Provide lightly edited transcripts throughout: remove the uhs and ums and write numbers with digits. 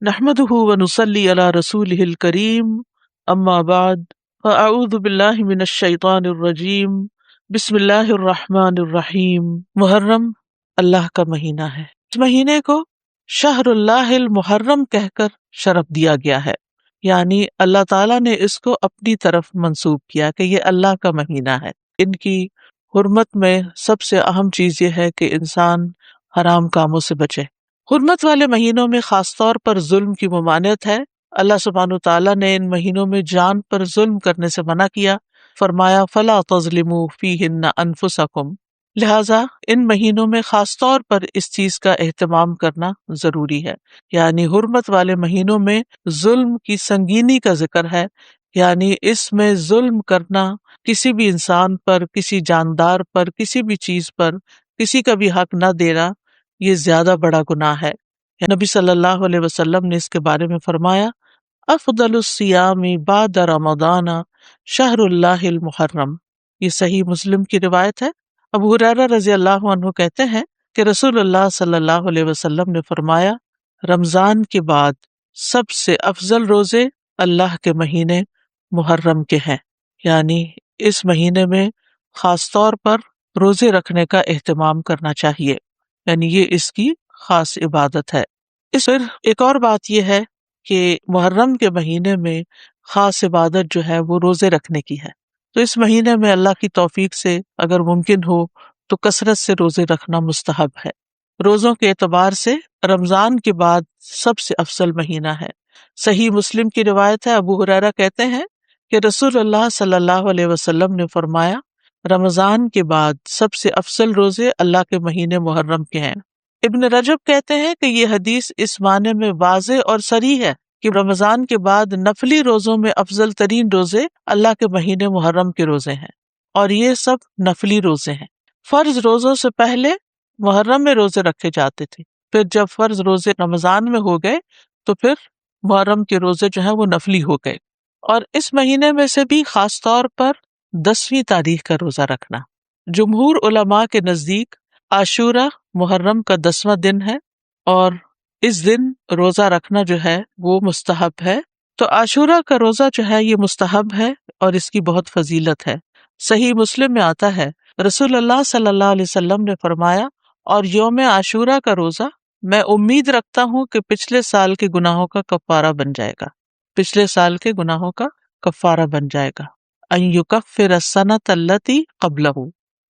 نحمده ونصلي على رسوله الكريم اما بعد فاعوذ باللہ من الشیطان الرجیم بسم اللہ الرحمن الرحیم۔ محرم اللہ کا مہینہ ہے، اس مہینے کو شہر اللہ المحرم کہہ کر شرف دیا گیا ہے، یعنی اللہ تعالیٰ نے اس کو اپنی طرف منسوب کیا کہ یہ اللہ کا مہینہ ہے۔ ان کی حرمت میں سب سے اہم چیز یہ ہے کہ انسان حرام کاموں سے بچے۔ حرمت والے مہینوں میں خاص طور پر ظلم کی ممانعت ہے۔ اللہ سبحانہ وتعالیٰ نے ان مہینوں میں جان پر ظلم کرنے سے منع کیا، فرمایا فَلَا تَظْلِمُوا فِيهِنَّ أَنفُسَكُمْ، لہٰذا ان مہینوں میں خاص طور پر اس چیز کا اہتمام کرنا ضروری ہے، یعنی حرمت والے مہینوں میں ظلم کی سنگینی کا ذکر ہے، یعنی اس میں ظلم کرنا، کسی بھی انسان پر، کسی جاندار پر، کسی بھی چیز پر کسی کا بھی حق نہ دینا، یہ زیادہ بڑا گناہ ہے۔ نبی صلی اللہ علیہ وسلم نے اس کے بارے میں فرمایا افضل الصیام بعد رمضان شہر اللہ المحرم، یہ صحیح مسلم کی روایت ہے۔ ابو ہریرہ رضی اللہ عنہ کہتے ہیں کہ رسول اللہ صلی اللہ علیہ وسلم نے فرمایا رمضان کے بعد سب سے افضل روزے اللہ کے مہینے محرم کے ہیں، یعنی اس مہینے میں خاص طور پر روزے رکھنے کا اہتمام کرنا چاہیے، یعنی یہ اس کی خاص عبادت ہے۔ پھر ایک اور بات یہ ہے کہ محرم کے مہینے میں خاص عبادت جو ہے وہ روزے رکھنے کی ہے، تو اس مہینے میں اللہ کی توفیق سے اگر ممکن ہو تو کثرت سے روزے رکھنا مستحب ہے۔ روزوں کے اعتبار سے رمضان کے بعد سب سے افضل مہینہ ہے۔ صحیح مسلم کی روایت ہے، ابو ہریرہ کہتے ہیں کہ رسول اللہ صلی اللہ علیہ وسلم نے فرمایا رمضان کے بعد سب سے افضل روزے اللہ کے مہینے محرم کے ہیں۔ ابن رجب کہتے ہیں کہ یہ حدیث اس معنی میں واضح اور صریح ہے کہ رمضان کے بعد نفلی روزوں میں افضل ترین روزے اللہ کے مہینے محرم کے روزے ہیں، اور یہ سب نفلی روزے ہیں۔ فرض روزوں سے پہلے محرم میں روزے رکھے جاتے تھے، پھر جب فرض روزے رمضان میں ہو گئے تو پھر محرم کے روزے جو ہیں وہ نفلی ہو گئے۔ اور اس مہینے میں سے بھی خاص طور پر 10ویں تاریخ کا روزہ رکھنا، جمہور علماء کے نزدیک عاشورہ محرم کا 10واں دن ہے، اور اس دن روزہ رکھنا جو ہے وہ مستحب ہے۔ تو عاشورہ کا روزہ جو ہے یہ مستحب ہے اور اس کی بہت فضیلت ہے۔ صحیح مسلم میں آتا ہے رسول اللہ صلی اللہ علیہ وسلم نے فرمایا اور یوم عاشورہ کا روزہ میں امید رکھتا ہوں کہ پچھلے سال کے گناہوں کا کفارہ بن جائے گا، پچھلے سال کے گناہوں کا کفارہ بن جائے گا۔ ان یکفر السنۃ التی قبلہ،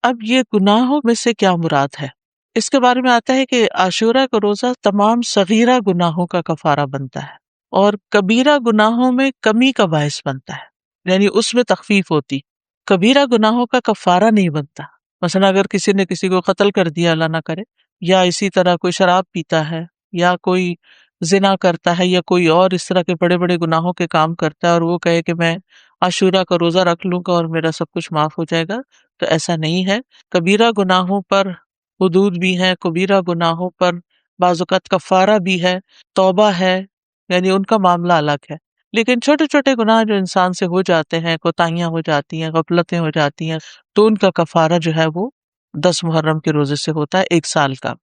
اب یہ گناہوں میں سے کیا مراد ہے؟ اس کے بارے میں آتا ہے کہ عاشورہ کا روزہ تمام صغیرہ گناہوں کا کفارہ بنتا ہے اور کبیرہ گناہوں میں کمی کا باعث بنتا ہے، یعنی اس میں تخفیف ہوتی، کبیرہ گناہوں کا کفارہ نہیں بنتا۔ مثلا اگر کسی نے کسی کو قتل کر دیا، اللہ نہ کرے، یا اسی طرح کوئی شراب پیتا ہے، یا کوئی زنا کرتا ہے، یا کوئی اور اس طرح کے بڑے بڑے گناہوں کے کام کرتا ہے، اور وہ کہے کہ میں عاشورہ کا روزہ رکھ لوں گا اور میرا سب کچھ معاف ہو جائے گا، تو ایسا نہیں ہے۔ کبیرہ گناہوں پر حدود بھی ہیں، کبیرہ گناہوں پر بعض اوقات کفارہ بھی ہے، توبہ ہے، یعنی ان کا معاملہ الگ ہے۔ لیکن چھوٹے چھوٹے گناہ جو انسان سے ہو جاتے ہیں، کوتاہیاں ہو جاتی ہیں، غفلتیں ہو جاتی ہیں، تو ان کا کفارہ جو ہے وہ 10 محرم کے روزے سے ہوتا ہے، 1 سال کا۔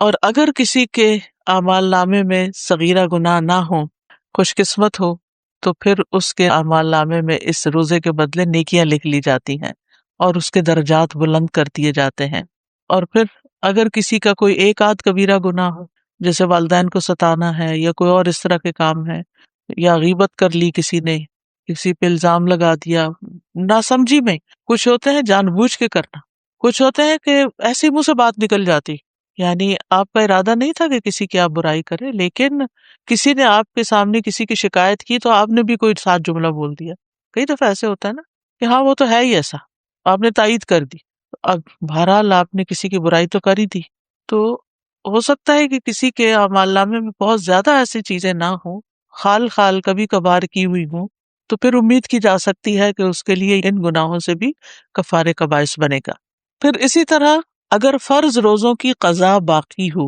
اور اگر کسی کے اعمال نامے میں صغیرہ گناہ نہ ہوں، خوش قسمت ہو، تو پھر اس کے اعمال نامے میں اس روزے کے بدلے نیکیاں لکھ لی جاتی ہیں اور اس کے درجات بلند کر دیے جاتے ہیں۔ اور پھر اگر کسی کا کوئی ایک آدھ کبیرہ گناہ ہو، جیسے والدین کو ستانا ہے یا کوئی اور اس طرح کے کام ہے، یا غیبت کر لی کسی نے، کسی پہ الزام لگا دیا ناسمجھی میں، کچھ ہوتے ہیں جان بوجھ کے کرنا، کچھ ہوتے ہیں کہ ایسی منہ سے بات نکل جاتی، یعنی آپ کا ارادہ نہیں تھا کہ کسی کی آپ برائی کرے، لیکن کسی نے آپ کے سامنے کسی کی شکایت کی تو آپ نے بھی کوئی ساتھ جملہ بول دیا۔ کئی دفعہ ایسے ہوتا ہے نا کہ ہاں وہ تو ہے ہی ایسا، آپ نے تائید کر دی، اب بہرحال آپ نے کسی کی برائی تو کر ہی دی۔ تو ہو سکتا ہے کہ کسی کے اعمال نامے میں بہت زیادہ ایسی چیزیں نہ ہوں، خال خال کبھی کبھار کی ہوئی ہوں، تو پھر امید کی جا سکتی ہے کہ اس کے لیے ان گناہوں سے بھی کفارے کا باعث بنے گا۔ پھر اسی طرح اگر فرض روزوں کی قضا باقی ہو،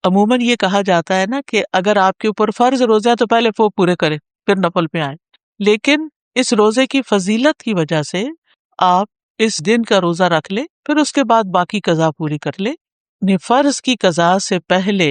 عموماً یہ کہا جاتا ہے نا کہ اگر آپ کے اوپر فرض روزے ہیں تو پہلے وہ پورے کریں پھر نفل پہ آئیں، لیکن اس روزے کی فضیلت کی وجہ سے آپ اس دن کا روزہ رکھ لیں، پھر اس کے بعد باقی قضا پوری کر لیں۔ فرض کی قضا سے پہلے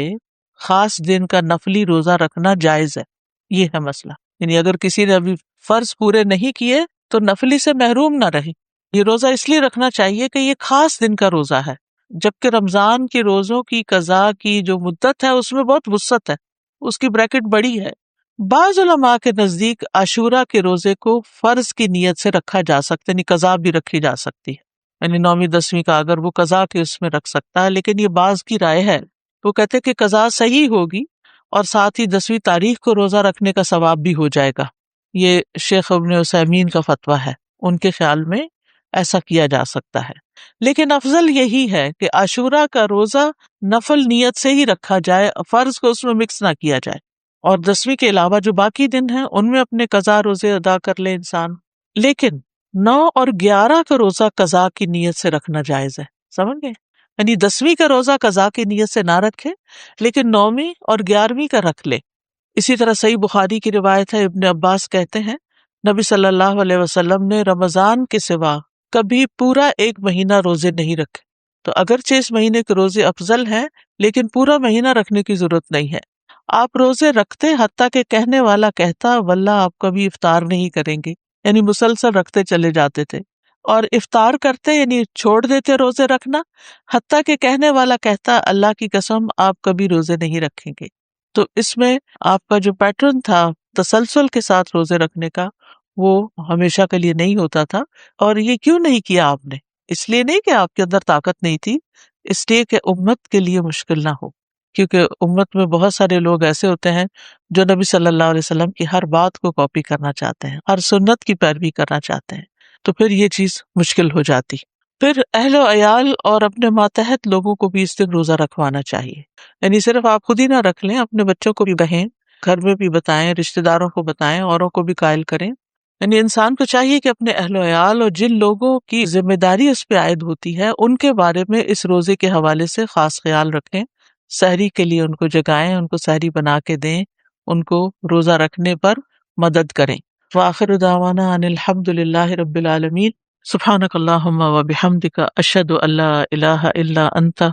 خاص دن کا نفلی روزہ رکھنا جائز ہے. یہ ہے مسئلہ. یعنی اگر کسی نے ابھی فرض پورے نہیں کیے تو نفلی سے محروم نہ رہے. یہ روزہ اس لیے رکھنا چاہیے کہ یہ خاص دن کا روزہ ہے، جبکہ رمضان کے روزوں کی قضا کی جو مدت ہے اس میں بہت وسعت ہے، اس کی بریکٹ بڑی ہے. بعض علماء کے نزدیک عاشورہ کے روزے کو فرض کی نیت سے رکھا جا سکتا ہے، یعنی قضا بھی رکھی جا سکتی ہے. یعنی 9ویں 10ویں کا اگر وہ قضا کے اس میں رکھ سکتا ہے، لیکن یہ بعض کی رائے ہے. وہ کہتے کہ قضا صحیح ہوگی اور ساتھ ہی 10ویں تاریخ کو روزہ رکھنے کا ثواب بھی ہو جائے گا. یہ شیخ ابن عثیمین کا فتویٰ ہے، ان کے خیال میں ایسا کیا جا سکتا ہے. لیکن افضل یہی ہے کہ عاشورہ کا روزہ نفل نیت سے ہی رکھا جائے، فرض کو اس میں مکس نہ کیا جائے، اور 10ویں کے علاوہ جو باقی دن ہیں ان میں اپنے قضا روزے ادا کر لے انسان. لیکن 9 اور 11 کا روزہ قضا کی نیت سے رکھنا جائز ہے. سمجھ گئے؟ یعنی 10ویں کا روزہ قضا کی نیت سے نہ رکھے، لیکن 9ویں اور 11ویں کا رکھ لے. اسی طرح صحیح بخاری کی روایت ہے، ابن عباس کہتے ہیں نبی صلی اللہ علیہ وسلم نے رمضان کے سوا کبھی پورا 1 مہینہ روزے نہیں رکھے. تو اگرچہ اس مہینے کے روزے افضل ہیں لیکن پورا مہینہ رکھنے کی ضرورت نہیں ہے. آپ روزے رکھتے حتیٰ کہ کہنے والا کہتا واللہ آپ کبھی افطار نہیں کریں گے، یعنی مسلسل رکھتے چلے جاتے تھے. اور افطار کرتے یعنی چھوڑ دیتے روزے رکھنا حتیٰ کہ کہنے والا کہتا اللہ کی قسم آپ کبھی روزے نہیں رکھیں گے. تو اس میں آپ کا جو پیٹرن تھا تسلسل کے ساتھ روزے رکھنے کا وہ ہمیشہ کے لیے نہیں ہوتا تھا. اور یہ کیوں نہیں کیا آپ نے؟ اس لیے نہیں کہ آپ کے اندر طاقت نہیں تھی، اس لیے کہ امت کے لیے مشکل نہ ہو. کیونکہ امت میں بہت سارے لوگ ایسے ہوتے ہیں جو نبی صلی اللہ علیہ وسلم کی ہر بات کو کاپی کرنا چاہتے ہیں، ہر سنت کی پیروی کرنا چاہتے ہیں، تو پھر یہ چیز مشکل ہو جاتی. پھر اہل و عیال اور اپنے ماتحت لوگوں کو بھی اس دن روزہ رکھوانا چاہیے. یعنی صرف آپ خود ہی نہ رکھ لیں، اپنے بچوں کو بھی کہیں، گھر میں بھی بتائیں، رشتہ داروں کو بتائیں، اوروں کو بھی قائل کریں. یعنی انسان کو چاہیے کہ اپنے اہل و عیال اور جن لوگوں کی ذمہ داری اس پہ عائد ہوتی ہے ان کے بارے میں اس روزے کے حوالے سے خاص خیال رکھیں. سحری کے لیے ان کو جگائیں، ان کو سحری بنا کے دیں، ان کو روزہ رکھنے پر مدد کریں. وآخر دعوانا ان الحمد للہ رب العالمین. سبحانک اللہم و بحمدک اشہد ان لا الہ الا انت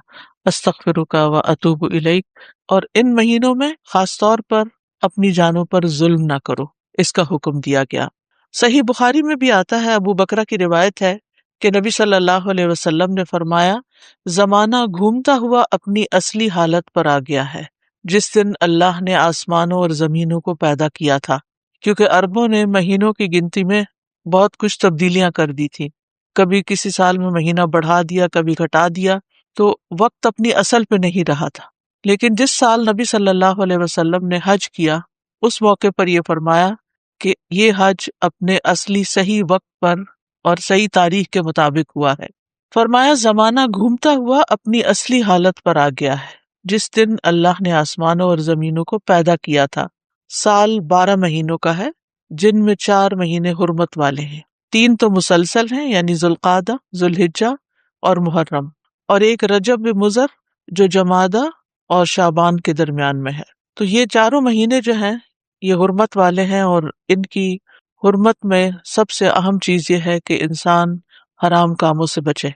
استغفرک و اتوب الیک. اور ان مہینوں میں خاص طور پر اپنی جانوں پر ظلم نہ کرو، اس کا حکم دیا گیا. صحیح بخاری میں بھی آتا ہے، ابو بکرہ کی روایت ہے کہ نبی صلی اللہ علیہ وسلم نے فرمایا زمانہ گھومتا ہوا اپنی اصلی حالت پر آ گیا ہے جس دن اللہ نے آسمانوں اور زمینوں کو پیدا کیا تھا، کیونکہ عربوں نے مہینوں کی گنتی میں بہت کچھ تبدیلیاں کر دی تھی. کبھی کسی سال میں مہینہ بڑھا دیا، کبھی گھٹا دیا، تو وقت اپنی اصل پہ نہیں رہا تھا. لیکن جس سال نبی صلی اللہ علیہ وسلم نے حج کیا اس موقع پر یہ فرمایا کہ یہ حج اپنے اصلی صحیح وقت پر اور صحیح تاریخ کے مطابق ہوا ہے. فرمایا زمانہ گھومتا ہوا اپنی اصلی حالت پر آ گیا ہے جس دن اللہ نے آسمانوں اور زمینوں کو پیدا کیا تھا. سال 12 مہینوں کا ہے جن میں 4 مہینے حرمت والے ہیں، 3 تو مسلسل ہیں یعنی ذوالقعدہ، ذوالحجہ اور محرم، اور ایک رجب مضر جو جمادہ اور شعبان کے درمیان میں ہے. تو یہ 4 مہینے جو ہیں یہ حرمت والے ہیں، اور ان کی حرمت میں سب سے اہم چیز یہ ہے کہ انسان حرام کاموں سے بچے.